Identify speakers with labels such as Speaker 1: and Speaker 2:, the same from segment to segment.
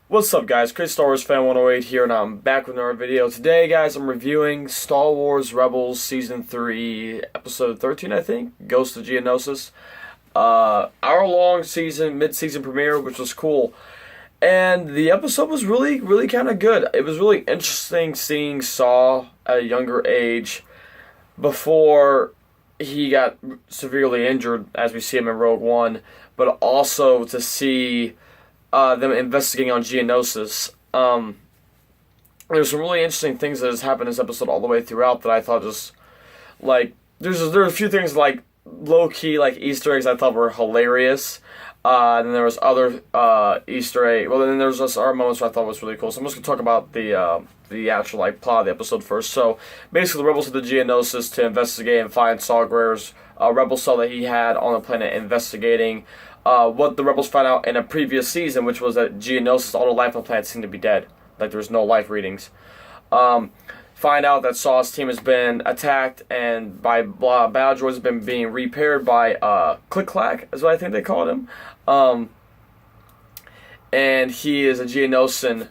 Speaker 1: What's up, guys? Crazy Star Wars Fan 108 here, and I'm back with another video. Today, guys, I'm reviewing Star Wars Rebels Season 3, Episode 13, I think, Ghost of Geonosis. Hour-long season, mid-season premiere, which was cool. And the episode was really kind of good. It was really interesting seeing Saw at a younger age before he got severely injured, as we see him in Rogue One, but also to see them investigating on Geonosis. There's some really interesting things that has happened in this episode all the way throughout that I thought just, like, there were a few things, like, low-key, like, Easter eggs I thought were hilarious. And then there was other Easter egg. Well, then there was just our moments where I thought was really cool. So I'm just gonna talk about the actual like plot of the episode first. So basically, the rebels hit the Geonosis to investigate and find Saw Gerra's rebel cell that he had on the planet, investigating what the rebels found out in a previous season, which was that Geonosis, all the life on the planet seemed to be dead. Like there was no life readings. Find out that Saw's team has been attacked and by battle droids has been being repaired by clack is what I think they called him. And he is a Geonosian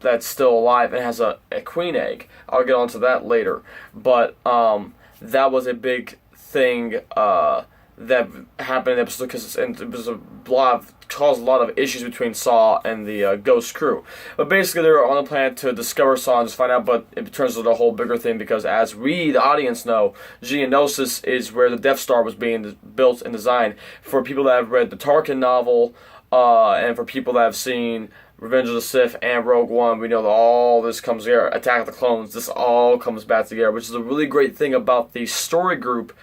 Speaker 1: that's still alive and has a queen egg. I'll get onto that later. But that was a big thing that happened in the episode because it was caused a lot of issues between Saw and the Ghost crew. But basically, they were on the planet to discover Saw and just find out, but it turns into a whole bigger thing because, as we, the audience, know, Geonosis is where the Death Star was being built and designed. For people that have read the Tarkin novel, and for people that have seen Revenge of the Sith and Rogue One, we know that all this comes together. Attack of the Clones, this all comes back together, which is a really great thing about the story group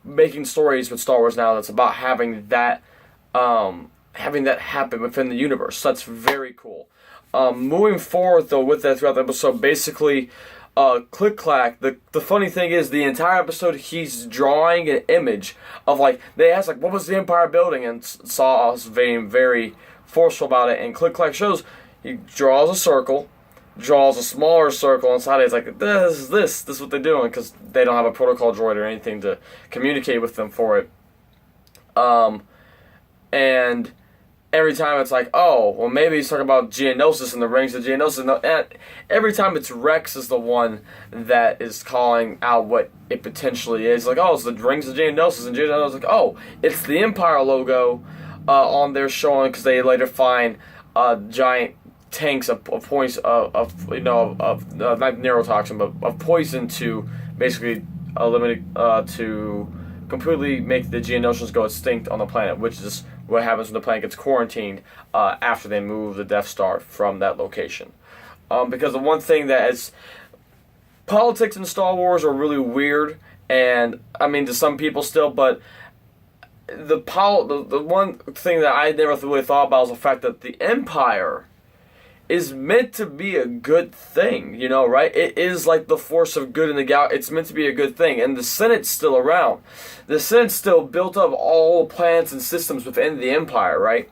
Speaker 1: making stories with Star Wars now that's about having that happen within the universe. So that's very cool. Moving forward, though, with that throughout the episode, basically, clack. The funny thing is, the entire episode, he's drawing an image of, like, they ask, like, what was the Empire building? And Saw was being very forceful about it. And clack shows, he draws a circle, draws a smaller circle inside it. It's like, this is what they're doing, because they don't have a protocol droid or anything to communicate with them for it. And every time it's like, oh, well, maybe he's talking about Geonosis and the rings of Geonosis. And every time it's Rex is the one that is calling out what it potentially is. Like, oh, it's the rings of Geonosis. And Geonosis is like, oh, it's the Empire logo on there showing, because they later find giant tanks of points of not neurotoxin, but of poison to basically eliminate, to completely make the Geonosians go extinct on the planet, which is what happens when the planet gets quarantined after they move the Death Star from that location. Because the one thing that is, politics in Star Wars are really weird, and I mean to some people still, but the one thing that I never really thought about is the fact that the Empire is meant to be a good thing, you know, right? It is like the force of good in the galaxy. It's meant to be a good thing, and the Senate's still around. The Senate's still built up all the plans and systems within the Empire, right?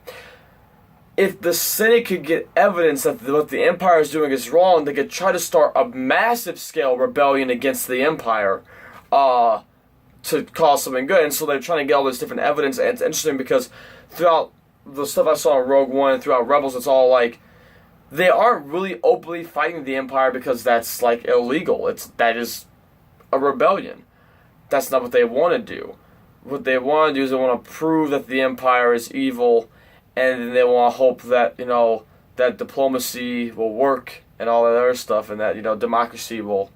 Speaker 1: If the Senate could get evidence that what the Empire is doing is wrong, they could try to start a massive scale rebellion against the Empire to cause something good. And so they're trying to get all this different evidence, and it's interesting because throughout the stuff I saw in Rogue One and throughout Rebels, it's all like, they aren't really openly fighting the Empire because that's, like, illegal. That is a rebellion. That's not what they want to do. What they want to do is they want to prove that the Empire is evil, and then they want to hope that, you know, that diplomacy will work and all that other stuff, and that, you know, democracy will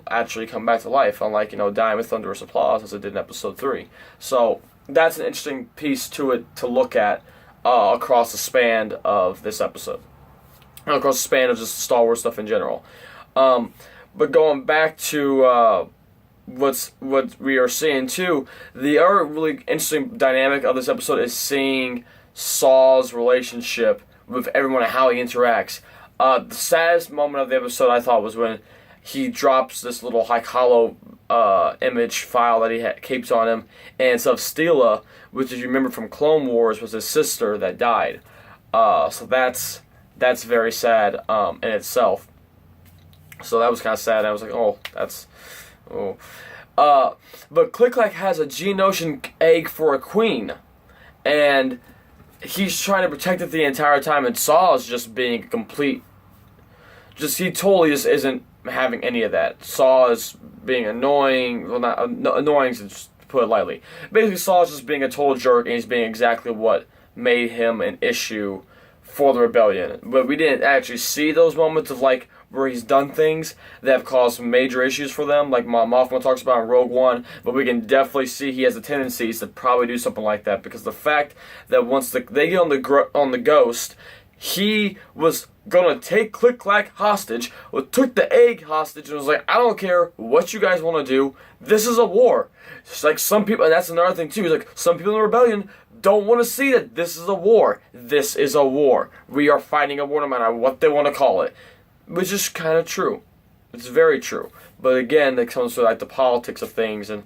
Speaker 1: actually come back to life, unlike, you know, dying with thunderous applause as it did in Episode 3. So that's an interesting piece to it to look at across the span of this episode. Across the span of just Star Wars stuff in general. But going back to what we are seeing too, the other really interesting dynamic of this episode is seeing Saw's relationship with everyone and how he interacts. The saddest moment of the episode, I thought, was when he drops this little hollow image file that he keeps on him, and it's of Steela, which, if you remember from Clone Wars, was his sister that died. So that's very sad in itself. So that was kind of sad. I was like, oh, that's... oh. But clack has a Geonosian egg for a queen. And he's trying to protect it the entire time, and Saw is just being a complete. He totally just isn't having any of that. Saw is being annoying. Well, not annoying, to just put it lightly. Basically, Saw is just being a total jerk, and he's being exactly what made him an issue for the rebellion. But we didn't actually see those moments of like where he's done things that have caused major issues for them, like Mothma talks about in Rogue One. But we can definitely see he has the tendencies to probably do something like that, because the fact that once they get on the Ghost, he was gonna take Click Clack hostage, or took the egg hostage, and was like, I don't care what you guys want to do. This is a war. It's like some people, and that's another thing too. He's like, some people in the rebellion don't want to see that this is a war. This is a war. We are fighting a war, no matter what they want to call it. Which is kind of true. It's very true. But again, it comes to like the politics of things, and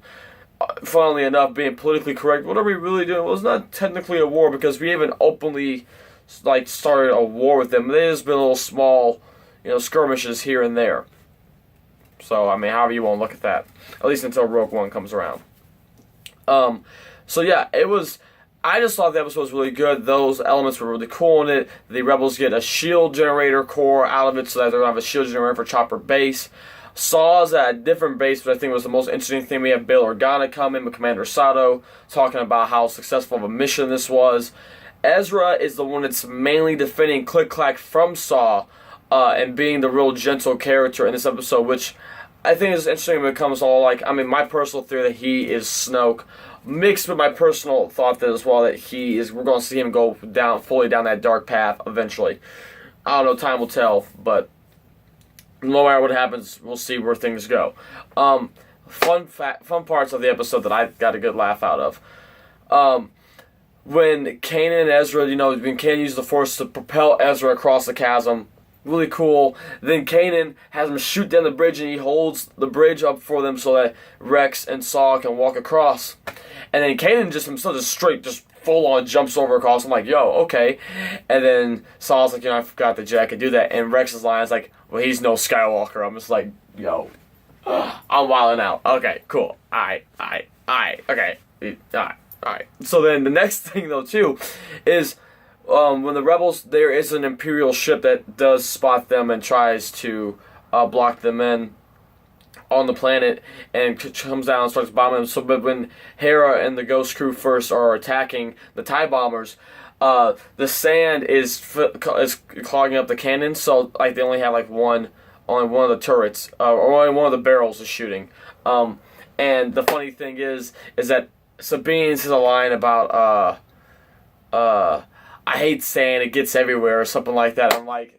Speaker 1: funnily enough, being politically correct. What are we really doing? Well, it's not technically a war, because we haven't openly like started a war with them. There's been little small, skirmishes here and there. So I mean, however you want to look at that, at least until Rogue One comes around. So yeah, it was. I just thought the episode was really good. Those elements were really cool in it. The Rebels get a shield generator core out of it, so that they're going to have a shield generator for Chopper Base. Saw's at a different base, which I think was the most interesting thing. We have Bail Organa come in with Commander Sato, talking about how successful of a mission this was. Ezra is the one that's mainly defending Click Clack from Saw, and being the real gentle character in this episode, which I think is interesting when it comes to all, my personal theory that he is Snoke, mixed with my personal thought that as well that we're going to see him go fully down that dark path eventually. I don't know, time will tell, but no matter what happens, we'll see where things go. Fun parts of the episode that I got a good laugh out of. When Kanan and Ezra, when Kanan uses the Force to propel Ezra across the chasm, really cool. Then Kanan has him shoot down the bridge, and he holds the bridge up for them so that Rex and Saw can walk across. And then Kanan just full on jumps over across. I'm like, yo, okay. And then Saw's like, I forgot that Jack could do that. And Rex's line is like, well, he's no Skywalker. I'm just like, yo, I'm wilding out. Okay, cool. Alright. Okay. Alright. So then the next thing, though, too, is when the Rebels, there is an Imperial ship that does spot them and tries to block them in on the planet, and comes down and starts bombing them. So, but when Hera and the Ghost crew first are attacking the TIE bombers, the sand is clogging up the cannons, so they only have only one of the turrets, or only one of the barrels is shooting. And the funny thing is that Sabine says a line about I hate sand, it gets everywhere, or something like that. I'm like,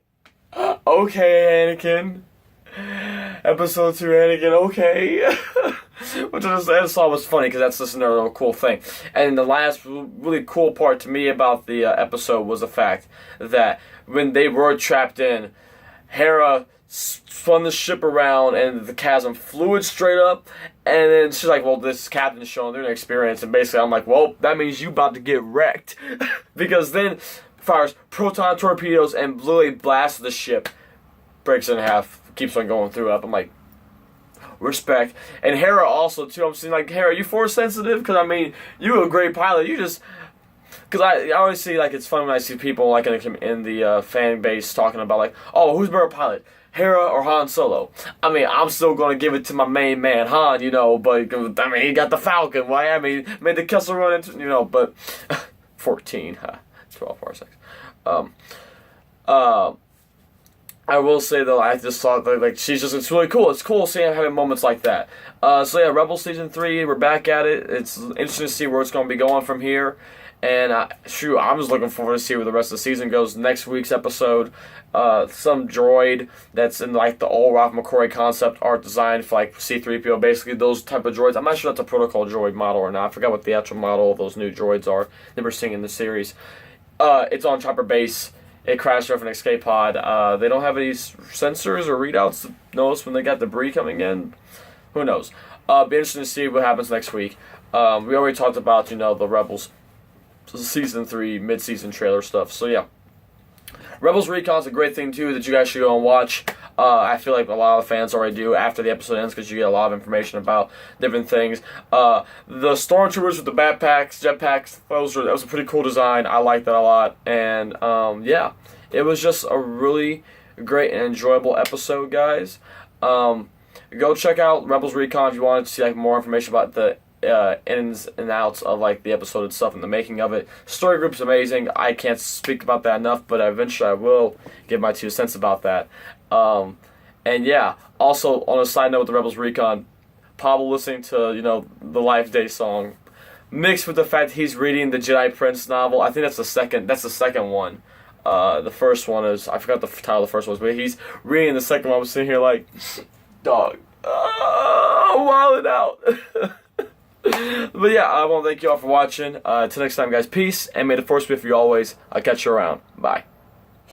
Speaker 1: okay, Anakin. Episode 2 Anakin, okay. Which I just thought was funny, because that's just another cool thing. And the last really cool part to me about the episode was the fact that when they were trapped in, Hera spun the ship around and the chasm flew it straight up, and then she's like, well, this captain's showing their experience, and basically I'm like, well, that means you about to get wrecked. Because then fires proton torpedoes and literally blasts the ship, breaks it in half, keeps on going through up. I'm like, respect. And Hera also too, I'm saying, Hera, you force sensitive? Because you're a great pilot, you just... Because I always see, it's fun when I see people, in the fan base talking about, oh, who's better pilot, Hera or Han Solo? I'm still going to give it to my main man, Han, but, he got the Falcon, why? Made the Kessel Run into, but, 14, 12 parsecs. I will say, though, I just thought that, it's really cool. It's cool seeing her having moments like that. So, yeah, Rebels Season 3, we're back at it. It's interesting to see where it's going to be going from here. And, I'm just looking forward to see where the rest of the season goes. Next week's episode, some droid that's in, the old Ralph McQuarrie concept art design for, C-3PO, basically those type of droids. I'm not sure that's a protocol droid model or not. I forgot what the actual model of those new droids are that we're seeing in the series. It's on Chopper Base. It crashed off an escape pod. They don't have any sensors or readouts to notice when they got debris coming in. Who knows? Be interesting to see what happens next week. We already talked about, the Rebels Season 3 mid-season trailer stuff. So, yeah. Rebels Recon's a great thing, too, that you guys should go and watch. I feel like a lot of fans already do after the episode ends because you get a lot of information about different things. The stormtroopers with the backpacks, jetpacks, that was a pretty cool design. I liked that a lot, and yeah, it was just a really great and enjoyable episode, guys. Go check out Rebels Recon if you wanted to see like more information about the ins and outs of like the episode itself and the making of it. Story group's amazing. I can't speak about that enough, but eventually I will give my 2 cents about that. And yeah, also on a side note with the Rebels Recon, Pablo listening to the Life Day song, mixed with the fact that he's reading the Jedi Prince novel. I think that's the second. That's the second one. The first one is, I forgot the title of the first one, but he's reading the second one. I'm sitting here like, dog, I'm wilding out. But yeah, I want to thank you all for watching. Till next time, guys, peace, and may the force be with you always. I'll catch you around. Bye.